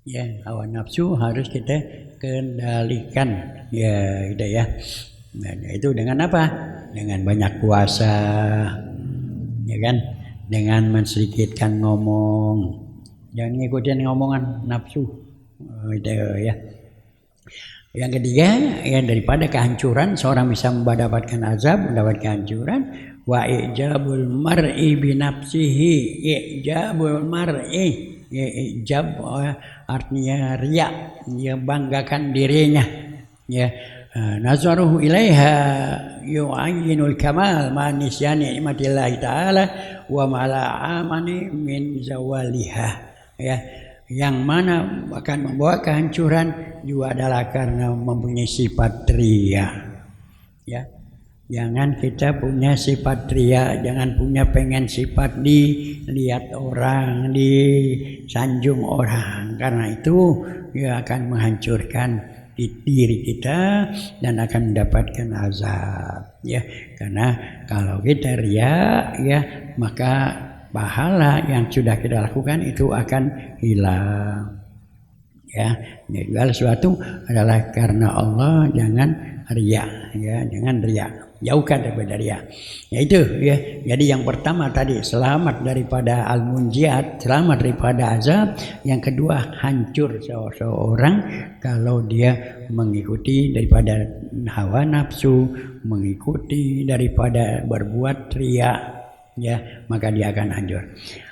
Ya, hawa nafsu harus kita kendalikan. Ya, gitu ya. Nah, itu dengan apa? Dengan banyak puasa, ya kan? Dengan mensedikitkan ngomong, jangan ngikutin ngomongan nafsu, gitu ya. Yang ketiga, ya daripada kehancuran seorang bisa mendapatkan azab, mendapatkan kehancuran. Wa ijabul mar'i binafsihi, ijabul mar'i, ya, ijab artinya riya, ya banggakan dirinya, ya. Nazaruhu ilaiha yu'ayyinul kamal ma nisyani nikmatillahi ta'ala wa mala amani min zawaliha, ya, yang mana akan membawa kehancuran juga adalah karena mempunyai sifat riya, ya. Jangan kita punya sifat riya, jangan punya pengen sifat dilihat orang, disanjung orang, karena itu ya akan menghancurkan diri kita dan akan mendapatkan azab, ya. Karena kalau kita riya, ya, maka pahala yang sudah kita lakukan itu akan hilang, ya. Segala sesuatu adalah karena Allah, jangan riya, ya, jangan riya, jauhkan daripada riya. Ya itu, ya. Jadi yang pertama tadi selamat daripada al-munjiat, selamat daripada azab. Yang kedua hancur seorang kalau dia mengikuti daripada hawa nafsu, mengikuti daripada berbuat riya, ya, maka dia akan hancur.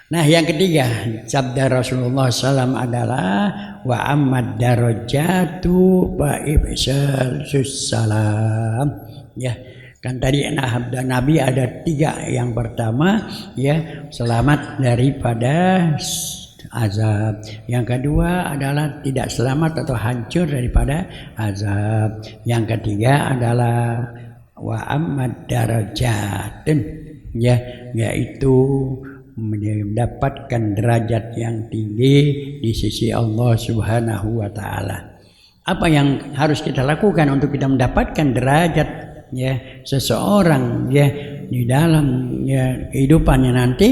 Nah, yang ketiga, sabda Rasulullah SAW adalah wa ammad darajatu wa ifsyalus salam, ya. Kan tadi Nabi ada 3. Yang pertama, ya, selamat daripada azab. Yang kedua adalah tidak selamat atau hancur daripada azab. Yang ketiga adalah wa ammad darajatun, ya, yaitu mendapatkan derajat yang tinggi di sisi Allah Subhanahu wa taala. Apa yang harus kita lakukan untuk kita mendapatkan derajat, ya, seseorang, ya, di dalam, ya, kehidupannya nanti,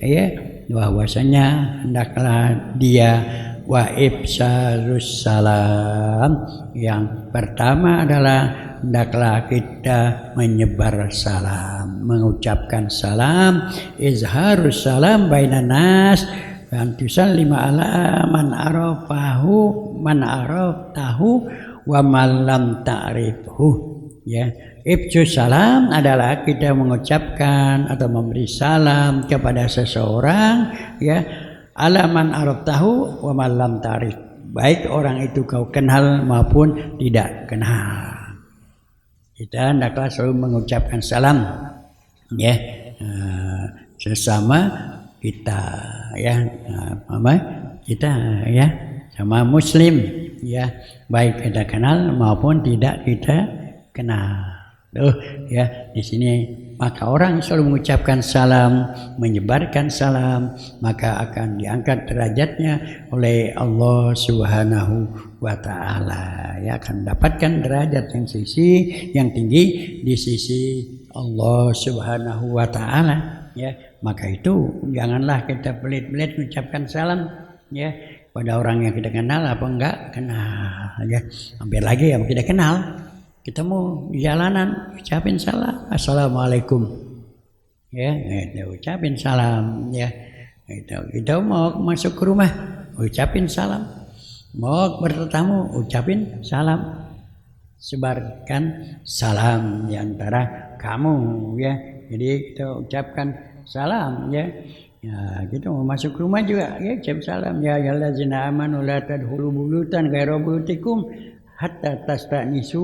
ya, bahwasanya hendaklah dia wa ifsyalus salam. Yang pertama adalah hendaklah kita menyebar salam, mengucapkan salam, izharus salam bainan nas, dan tusallima ala man arafahu wa man lam ta'rifhu, ya. Ifsyus salam adalah kita mengucapkan atau memberi salam kepada seseorang, ya, ala man araftahu wa man lam ta'rif, baik orang itu kau kenal maupun tidak kenal. Kita hendaklah selalu mengucapkan salam, ya, sesama kita, ya, kita, ya, sama muslim, ya, baik kita kenal maupun tidak kita kenal. Ya, di sini maka orang selalu mengucapkan salam, menyebarkan salam, maka akan diangkat derajatnya oleh Allah Subhanahu wa taala, ya, akan mendapatkan derajat yang tinggi di sisi Allah Subhanahu wa taala, ya. Maka itu janganlah kita pelit-pelit mengucapkan salam, ya, pada orang yang kita kenal apa enggak kenal, ya. Hampir lagi yang kita kenal, kita mau di jalanan ucapin salam, assalamualaikum, ya, kita ucapin salam, ya. Kita mau masuk ke rumah ucapin salam, mau bertetamu ucapin salam, sebarkan salam di antara kamu, ya. Jadi kita ucapkan salam, ya. Ya, kita mau masuk rumah juga, ya, ucap salam, ya ayyuhallazina amanu la tadkhulu buyutan ghairu buyutikum hatta tastanisu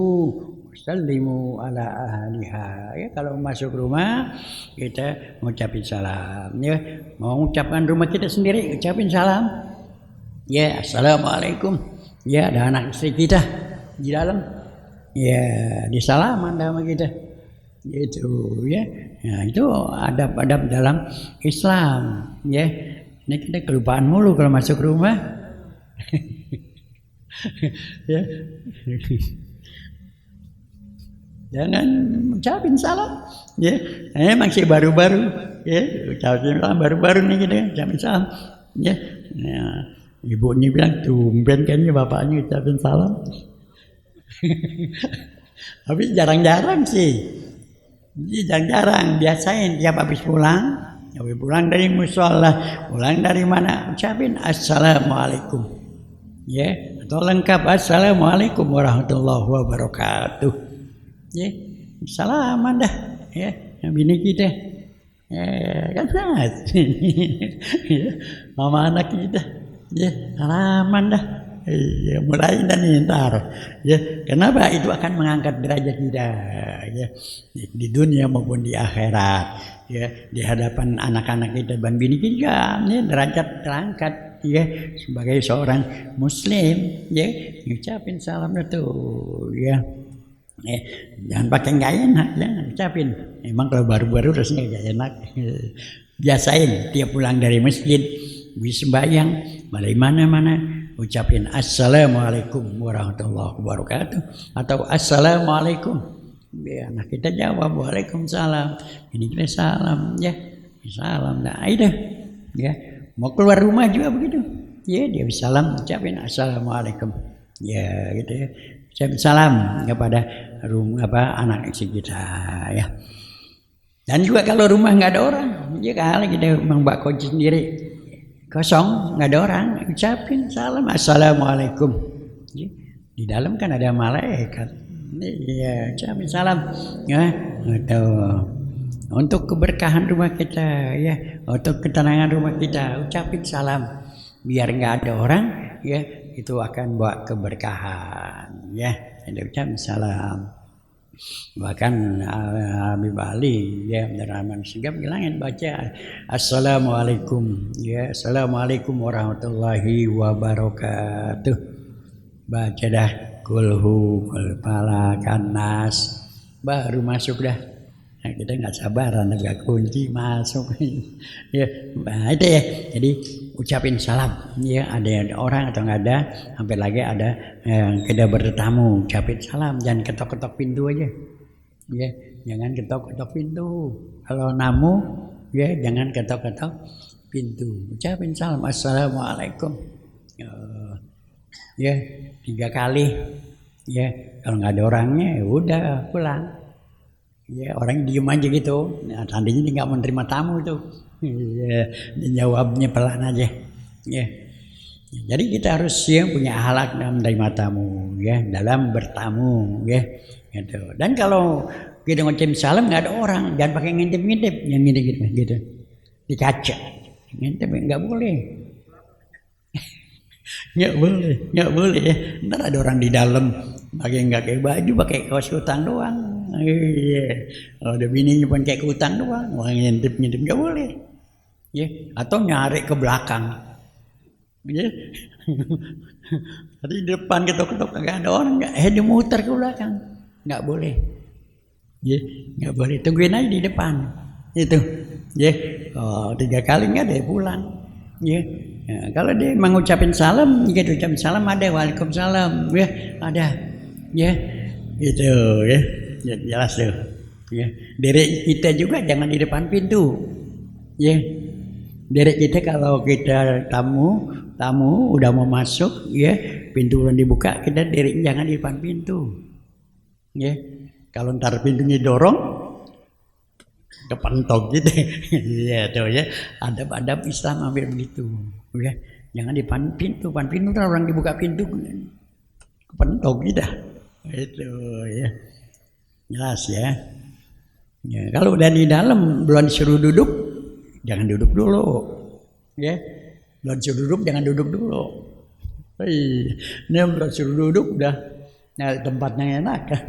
sallimu ala ahliha, ya. Kalau masuk rumah kita mengucapin salam, ya. Mau mengucapkan rumah kita sendiri ucapin salam, ya, assalamualaikum, ya, ada anak istri kita di dalam, ya, disalaman sama kita, gitu, ya. Nah, itu adab-adab dalam Islam, ya. Ini kita kelupaan mulu kalau masuk rumah. Ya. Jangan ucapin salam, ya. Masih baru-baru, ya, ucapin salam baru-baru nih kita ucapin salam, ya. Nah, Ibunya bilang, tumben kayaknya bapaknya ucapin salam. Tapi jarang-jarang sih. Jarang-jarang, biasain tiap habis pulang dari musola, pulang dari mana, ucapin assalamualaikum. Ya, atau lengkap assalamualaikum warahmatullahi wabarakatuh. Ya, salaman dah. Ya, yang bini kita. Kan mama anak kita. Ya, salaman dah. Ya, mulai dan ntar. Ya, kenapa itu akan mengangkat derajat kita? Ya, di dunia maupun di akhirat. Ya, di hadapan anak-anak kita dan bini kita, ya, derajat terangkat. Ya, sebagai seorang Muslim, ya, ngucapin salam itu. Ya. Jangan pakai nggak enak, jangan ucapin. Emang kalau baru-baru rasanya nggak enak. Biasain tiap pulang dari masjid, habis sembahyang, balik mana-mana, ucapin assalamualaikum warahmatullahi wabarakatuh atau assalamualaikum. Ya, anak kita jawab waalaikumsalam. Ini kita salam, ya, salam. Nah, itu, ya, mau keluar rumah juga begitu. Ya, dia salam, ucapin assalamualaikum. Ya, gitu ya. Ucapin salam kepada anak istri kita, ya. Dan juga kalau rumah nggak ada orang, ya kali kita membawa kunci sendiri kosong, nggak ada orang, ucapin salam assalamualaikum. Ya, di dalam kan ada malaikat, ya ucapin salam, ya. Untuk keberkahan rumah kita, ya, untuk ketenangan rumah kita, ucapin salam. Biar nggak ada orang, ya, itu akan bawa keberkahan, ya. Ada ucapin salam. Bahkan Habib Ali, ya, Abdurrahman Sigap bilangin baca assalamualaikum, ya, assalamualaikum warahmatullahi wabarakatuh. Baca dah kulhu kul falaq nas, baru masuk dah. Nah, kita nggak sabaran agak kunci masuk. Ya, nah, itu ya. Jadi ucapin salam, ya, ada orang atau nggak ada, hampir lagi ada yang kita bertamu, ucapin salam, jangan ketok-ketok pintu aja, ya, jangan ketok-ketok pintu. Kalau namu, ya, jangan ketok-ketok pintu, ucapin salam assalamualaikum, ya, 3 kali, ya. Kalau nggak ada orangnya, ya udah pulang. Ya, orang diem aja gitu. Nah, tadinya dia nggak menerima tamu itu. Ya, jawabnya pelan aja. Ya. Jadi kita harus, ya, punya akhlak dalam menerima tamu, ya, dalam bertamu, ya, gitu. Dan kalau kita ngucapin salam nggak ada orang, jangan pakai ngintip-ngintip, yang gitu, di kaca, ngintip nggak boleh. Nggak boleh, ya. Ntar ada orang di dalam pakai nggak kayak baju, pakai kaos kutang doang. Iya, kalau ada bininya pun kayak kutang doang, orang ngintip nggak boleh, ya. Atau nyari ke belakang, ya. Tadi di depan ketok-ketok nggak ada orang, dia muter ke belakang, nggak boleh, ya, nggak boleh. Tungguin aja di depan, itu, ya. 3 kali nggak ada, pulang, ya. Nah, kalau dia mengucapin salam, jika ucapin salam ada waalaikumsalam, ya, ada, ya, itu, ya. Ya, jelas tuh, ya. Derek kita juga jangan di depan pintu, ya. Derek kita kalau kita tamu udah mau masuk, ya, pintu belum dibuka, kita derek jangan di depan pintu, ya. Kalau ntar pintunya dorong, kepentok gitu, ya, tuh, ya. Adab-adab Islam hampir begitu, ya. Jangan di depan pintu kan orang dibuka pintu, kepentok gitu, itu, ya. Jelas, ya. Ya, kalau udah di dalam belum disuruh duduk, jangan duduk dulu, ya. Belum disuruh duduk, jangan duduk dulu. Ini belum disuruh duduk udah, nah, tempatnya enak kan.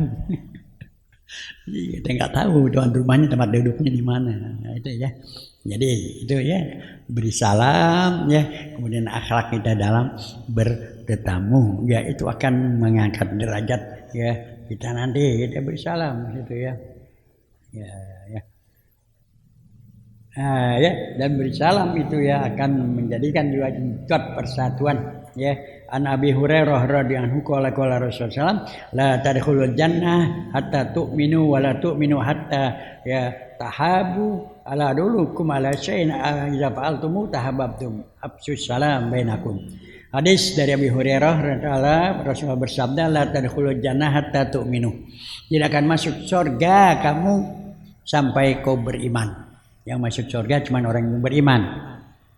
Kita nggak tahu tuan rumahnya tempat duduknya di mana, nah, itu, ya. Jadi itu, ya, beri salam, ya, kemudian akhlak kita dalam bertetamu, ya, itu akan mengangkat derajat, ya, kita nanti kita beri salam gitu, ya. Ya, ya. Nah, ya, dan beri salam itu, ya, akan menjadikan juga tingkat persatuan, ya. An Abi Hurairah radhiyallahu anhu qala Rasulullah la tadkhulul jannah hatta tu'minu wa la tu'minu hatta, ya, tahabu ala dulukum ala syai'in idza fa'altum tahabbtum afsus salam bainakum. Hadis dari Abi Hurairah radhiyallahu Rasulullah bersabda, la tadkhulul jannah hatta tu'minu. Tidak akan masuk surga kamu sampai kau beriman. Yang masuk surga cuma orang yang beriman.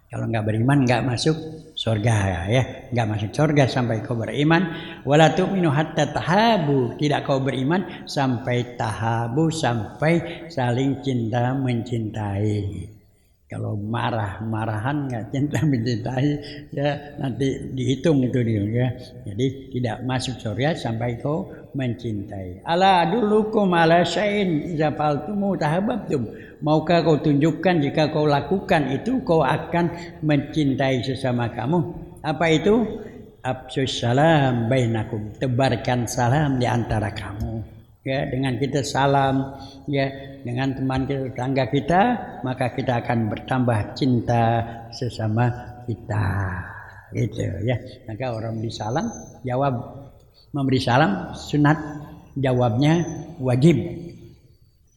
Kalau nggak beriman nggak masuk surga ya. Nggak masuk surga sampai kau beriman. Wala tu'minu hatta tahabu. Tidak kau beriman sampai tahabu, sampai saling cinta mencintai. Kalau marahan nggak cinta mencintai ya nanti dihitung itu dia ya. Jadi tidak masuk surga sampai kau mencintai. Ala dulukum ala syai'in idza fa'altumu tahabbtum. Maukah kau tunjukkan jika kau lakukan itu kau akan mencintai sesama kamu? Apa itu? Afsyus salam bainakum. Tebarkan salam di antara kamu. Ya, dengan kita salam ya dengan teman kita, tetangga kita, maka kita akan bertambah cinta sesama kita. Gitu ya. Maka orang memberi salam, jawab memberi salam sunat, jawabnya wajib.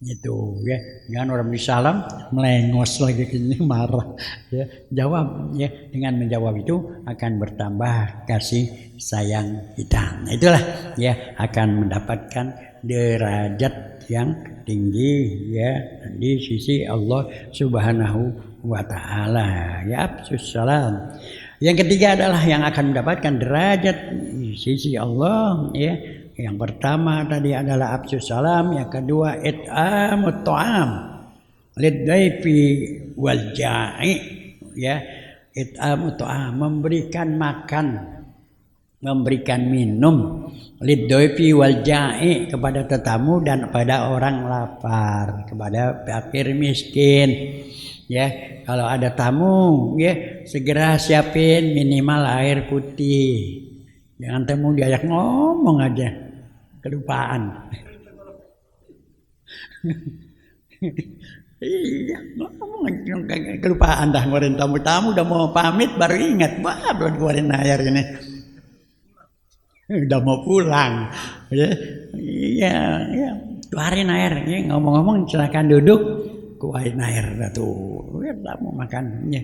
Gitu ya. Jangan orang memberi salam melengos lagi ini marah ya. Jawab ya, dengan menjawab itu akan bertambah kasih sayang kita. Nah, itulah ya akan mendapatkan derajat yang tinggi ya di sisi Allah Subhanahu wa taala. Ya, afsyus salam. Yang ketiga adalah yang akan mendapatkan derajat di sisi Allah ya. Yang pertama tadi adalah afsyus salam, yang kedua it'amut ta'am lidhaifi wal ja'i ya. It'amut ta'am, memberikan makan, memberikan minum, lidhaifi wal ja'i, kepada tetamu dan kepada orang lapar, kepada fakir miskin ya. Kalau ada tamu ya segera siapin minimal air putih. Jangan tamu diajak ngomong aja kelupaan. Iya, ngomong kelupaan dah ngeluarin tamu-tamu udah mau pamit baru ingat, wah belum keluarin air ini. Udah mau pulang ya. Iya ya, keluarin air ya. Ngomong-ngomong silakan duduk, keluarin air dah tuh ya, mau makan ya.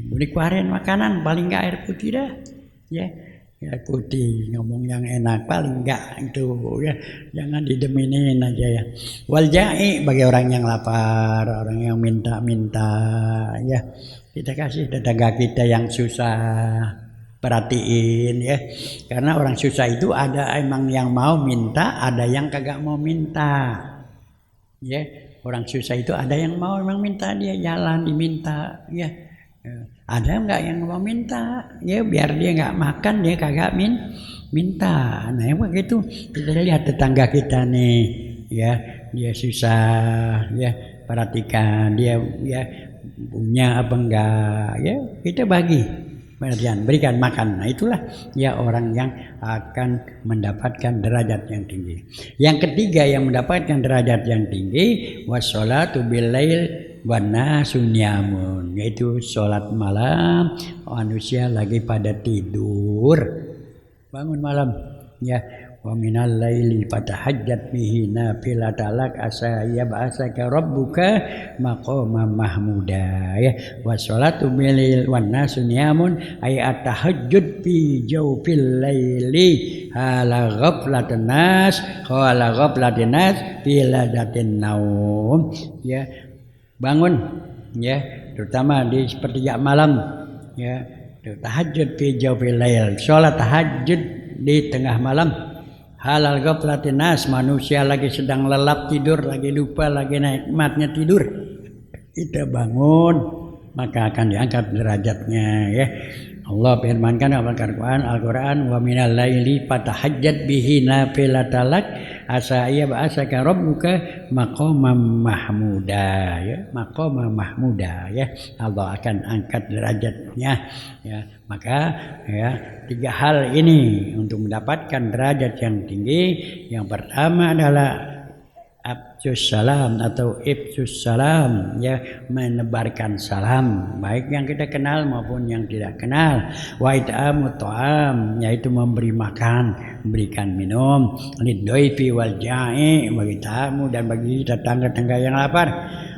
Keluarin makanan, paling enggak air putih dah ya. Ya putih, ngomong yang enak paling enggak itu ya. Jangan dideminin aja ya. Wal ja'i, bagi orang yang lapar, orang yang minta-minta ya. Kita kasih tetangga kita yang susah, perhatiin ya. Karena orang susah itu ada emang yang mau minta, ada yang kagak mau minta. Ya, orang susah itu ada yang mau emang minta, dia jalan diminta ya. Ada enggak yang mau minta ya, biar dia enggak makan dia kagak minta. Nah yang begitu kita lihat tetangga kita nih ya, dia susah ya, perhatikan dia ya punya apa enggak ya, kita bagi, berikan makan. Nah itulah ya orang yang akan mendapatkan derajat yang tinggi. Yang ketiga yang mendapatkan derajat yang tinggi, wassalatu billail wana sunyamun, yaitu sholat malam manusia lagi pada tidur, bangun malam ya. Wa minal laili fatahajjat bihi nafilatan lak asa yab'asaka rabbuka maqaman mahmuda ya. Wa sholatu bilil wan nasu niyamun ay at-tahajjud fi jawfil laili ala ghaflatin nas qala ghaflatin nas fi ladatin naum ya. Bangun ya, terutama di sepertiga malam ya. Tahajud fi jawfil lail, salat tahajud di tengah malam. Halal ghaflatin nas, manusia lagi sedang lelap tidur, lagi lupa, lagi nikmatnya tidur. Kita bangun, maka akan diangkat derajatnya ya. Allah firmankan dalam Al-Quran, wa minal laili fatahajjat bihi nafilatan lak asa yab'asaka rabbuka maqaman mahmuda ya. Maqaman mahmuda ya, Allah akan angkat derajatnya ya. Maka ya tiga hal ini untuk mendapatkan derajat yang tinggi. Yang pertama adalah afsyus salam atau ifsyus salam ya, menebarkan salam baik yang kita kenal maupun yang tidak kenal. Wa it'amut ta'am, yaitu memberi makan, memberikan minum, lidhaifi wal ja'i, bagi tamu dan bagi tetangga-tetangga yang lapar.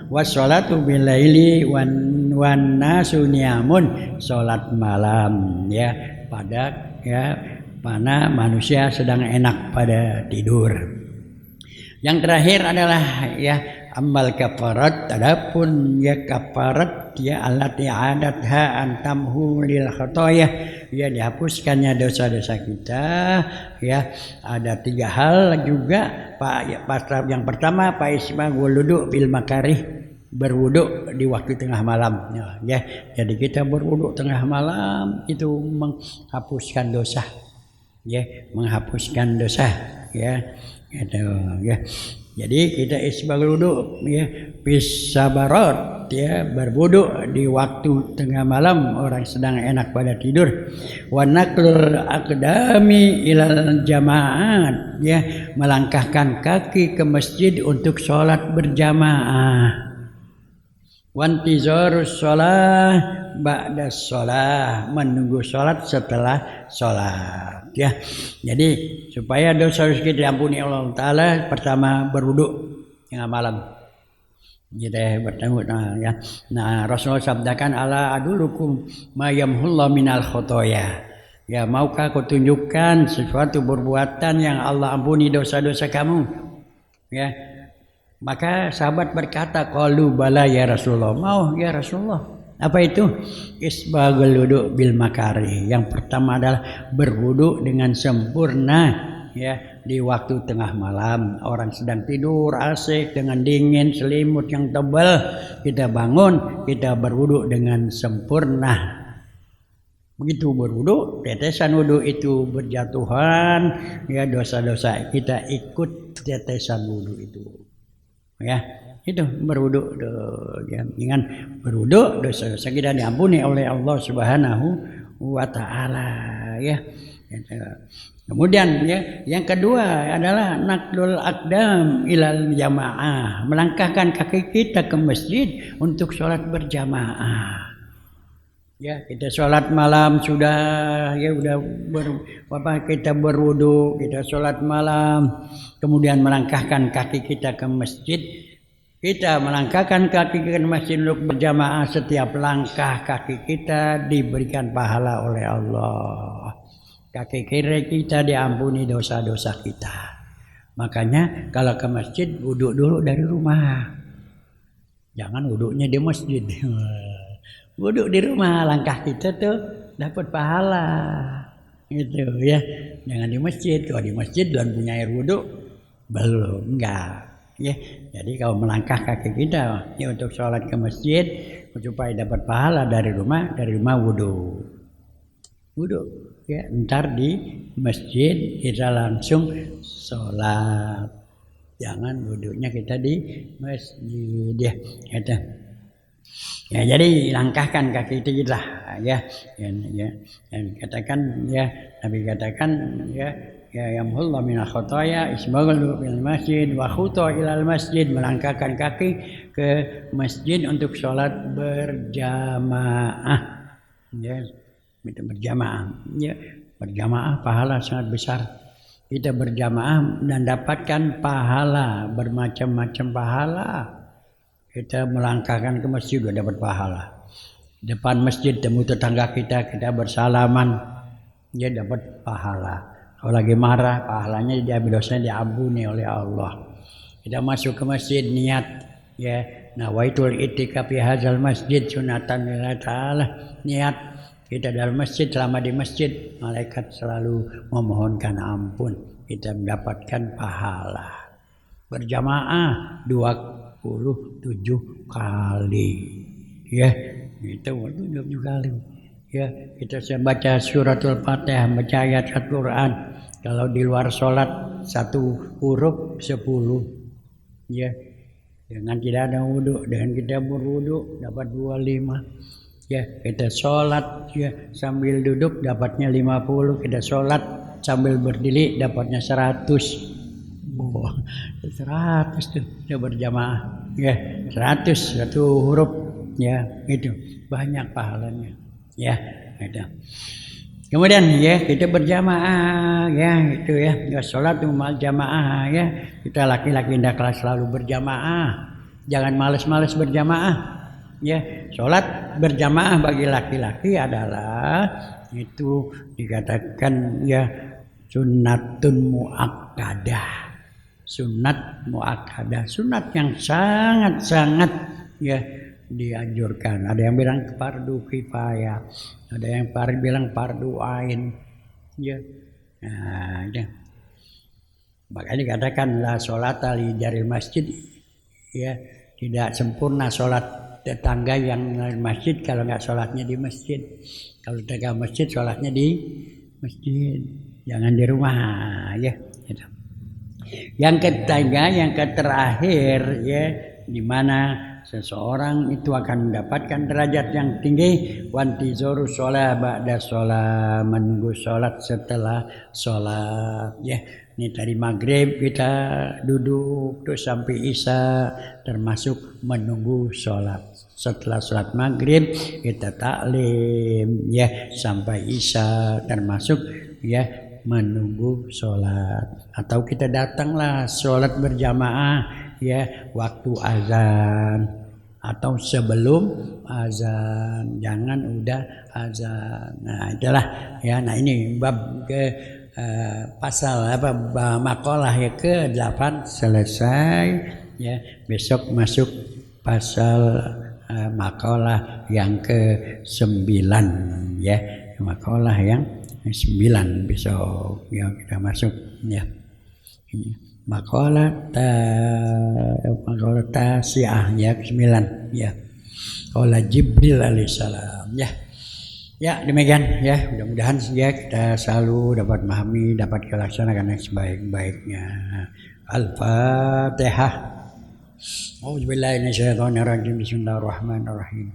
Wassalatu billaili wan nasu niyamun, salat malam ya pada mana manusia sedang enak pada tidur. Yang terakhir adalah amal kafarat, adapun kafarat allati adatha antamhu lil khotoya, dihapuskannya dosa-dosa kita. Ada 3 hal juga Pak. Yang pertama isbagul wudu bil makarih, berwudu di waktu tengah malam. Jadi kita berwudu tengah malam itu menghapuskan dosa. Menghapuskan dosa. Jadi kita isbagul wudu bisabarat, berwudu di waktu tengah malam orang sedang enak pada tidur. Wa naqlul aqdami ilal jamaat, melangkahkan kaki ke masjid untuk sholat berjamaah. Wantizarus sholah ba'da sholah, menunggu sholat setelah sholat. Jadi supaya dosa kita diampuni Allah Ta'ala, pertama berwudu tengah malam. Bertemu. Nah, Rasulullah sabdakan ala adulukum ma yamhullahu minal khotoya. Maukah aku tunjukkan sesuatu perbuatan yang Allah ampuni dosa-dosa kamu? Maka sahabat berkata, qalu bala ya Rasulullah. Mau ya Rasulullah. Apa itu? Isbagul wudu bil makari. Yang pertama adalah berwudu dengan sempurna di waktu tengah malam. Orang sedang tidur asik dengan dingin, selimut yang tebal, kita bangun, kita berwudu dengan sempurna. Begitu berwudu, tetesan wudu itu berjatuhan, dosa-dosa kita ikut tetesan wudu itu. Itu berwudu, dengan berwudu dosa-dosa kita diampuni oleh Allah Subhanahu wa Ta'ala. Kemudian yang kedua adalah naqlul aqdam ilal jamaah, melangkahkan kaki kita ke masjid untuk sholat berjamaah. Kita sholat malam sudah, kita berwudu, kita sholat malam, kemudian melangkahkan kaki kita ke masjid. Kita melangkahkan kaki ke masjid untuk berjamaah, setiap langkah kaki kita diberikan pahala oleh Allah. Kaki kiri kita diampuni dosa-dosa kita. Makanya kalau ke masjid wudu dulu dari rumah. Jangan wudunya di masjid. Wudu di rumah, langkah kita tuh dapat pahala. Gitu Jangan di masjid. Kalau di masjid dan punya air wudu belum, enggak. Jadi kalau melangkah kaki kita untuk sholat ke masjid supaya dapat pahala dari rumah wudu. Ntar di masjid kita langsung sholat. Jangan wudunya kita di masjid jadi langkahkan kaki kita dan katakan Nabi katakan yamhullahu minal khotoya isbagul bil masjid wa khutu ilal masjid, melangkahkan kaki ke masjid untuk sholat berjamaah. Berjamaah pahala sangat besar. Kita berjamaah dan dapatkan pahala, bermacam-macam pahala. Kita melangkahkan ke masjid sudah dapat pahala. Depan masjid temu tetangga kita bersalaman, dapat pahala. Kalau lagi marah, pahalanya dosanya diampuni oleh Allah. Kita masuk ke masjid niat, nawaitul itikaf fi hadzal masjid sunatan lillahi ta'ala. Niat kita dalam masjid, selama di masjid malaikat selalu memohonkan ampun. Kita mendapatkan pahala. Berjamaah 27 kali. Itu 27 kali. Kita baca suratul Fatihah, baca ayat Al-Quran. Kalau di luar sholat 1 huruf 10. Dengan tidak ada wudu, dengan kita berwudu dapat 25. Kita sholat sambil duduk dapatnya 50. Kita sholat sambil berdiri dapatnya 100. 100 tuh dia berjamaah 100 1 huruf itu banyak pahalanya gitu. Kemudian kita berjamaah itu sholat umal jamaah kita laki-laki hendaklah selalu berjamaah, jangan malas-malas berjamaah. Sholat berjamaah bagi laki-laki adalah itu dikatakan ya sunnatun muakkadah. Sunat muakkadah, sunat yang sangat-sangat ya dianjurkan. Ada yang bilang fardu kifayah, ada yang bilang fardu ain. Ya. Nah, ya. Makanya dikatakan la sholata li jaril masjid, ya tidak sempurna sholat tetangga yang masjid kalau nggak sholatnya di masjid. Kalau tetangga masjid sholatnya di masjid, jangan di rumah, ya. Gitu. Yang ketiga, yang terakhir, ya, di mana seseorang itu akan mendapatkan derajat yang tinggi. Wantizoru sholat ba'da sholat, menunggu sholat setelah sholat, ya. Ini dari maghrib kita duduk terus sampai isya, termasuk menunggu sholat. Setelah sholat maghrib kita taklim, ya, sampai isya, termasuk ya menunggu sholat. Atau kita datanglah sholat berjamaah, ya, waktu azan atau sebelum azan, jangan udah azan. Nah itulah ya. Nah ini bab ke pasal apa makalah ya ke-8 selesai, ya. Besok masuk pasal makalah yang ke-9, ya, makalah yang 9 besok ya kita masuk, ya. Makalah tasiah ya 9, ya. Qala Jibril alaihissalam, ya. Ya demikian, ya, mudah-mudahan ya kita selalu dapat memahami, dapat dilaksanakan yang sebaik-baiknya. Al-Fatihah. A'udzubillahi minasyaitonirrajim. Bismillahirrahmanirrahim.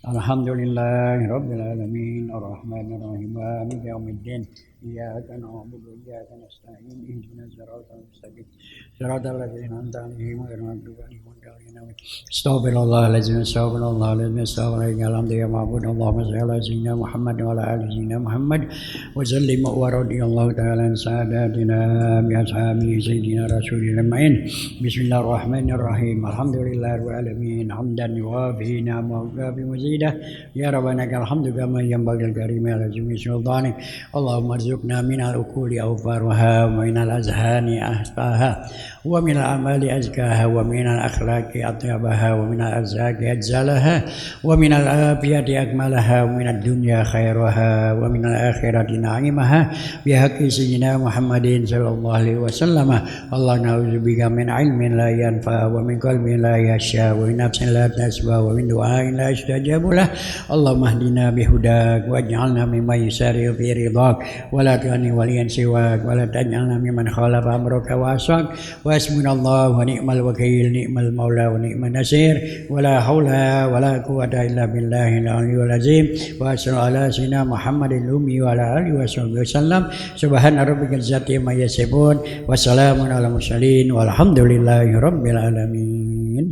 Alhamdulillahirabbil alamin, arrahmanirrahim, maliki yaumiddin. Iyyaka na'budu wa iyyaka nasta'in. Ihdinas siratal mustaqim. Siratal ladzina an'amta 'alaihim ghairil maghdubi 'alaihim waladdallin. Astaghfirullahaladzim, astaghfirullahaladzim, astaghfirullahaladzim. Alhamdulillah ma'bud Allahumma shalli ala sayyidina Muhammad wa ala ali sayyidina Muhammad wa sallim wa radiyallahu ta'ala an sadatina bi ashabi sayyidina rasulil amin. Bismillahirrahmanirrahim. Alhamdulillahirabbil alamin, hamdan yuwafi ni'amahu wa yukafi mazidah. Ya rabbana alhamdu kama yanbaghi al-karimi ala jami sultanik. Allahumma arzuqna minal uquli awfarha wa minal azhani ahsaha wa minal amali azkaha wa minal akhlaqi atyabaha wa minal arzaqi ajzalaha wa minal afiyati akmalaha wa minad dunya khairaha wa minal akhirati na'imaha bi haqqi sayyidina Muhammadin sallallahu alaihi wasallam. Allah na'udzubika min ilmin la yanfa wa min qalbin la yasha wa min nafsin la tasba wa min du'ain la yustajabu lah. Allahumma hdina bihudak waj'alna mimman yusari'u fi ridhak wa la tu'ani waliyan siwak wa la taj'alna mimman khalafa amraka wa asak. Wa hasbunallahu wa ni'mal wakil, ni'mal maula wa ni'man nasir, wa la haula wa la quwwata illa billahil aliyyil azim. Wa sallallahu ala sayyidina Muhammadil ummi wa ala alihi wasallam. Subhana rabbika izzati amma yasifun wa salamun alal mursalin walhamdulillahi rabbil alamin.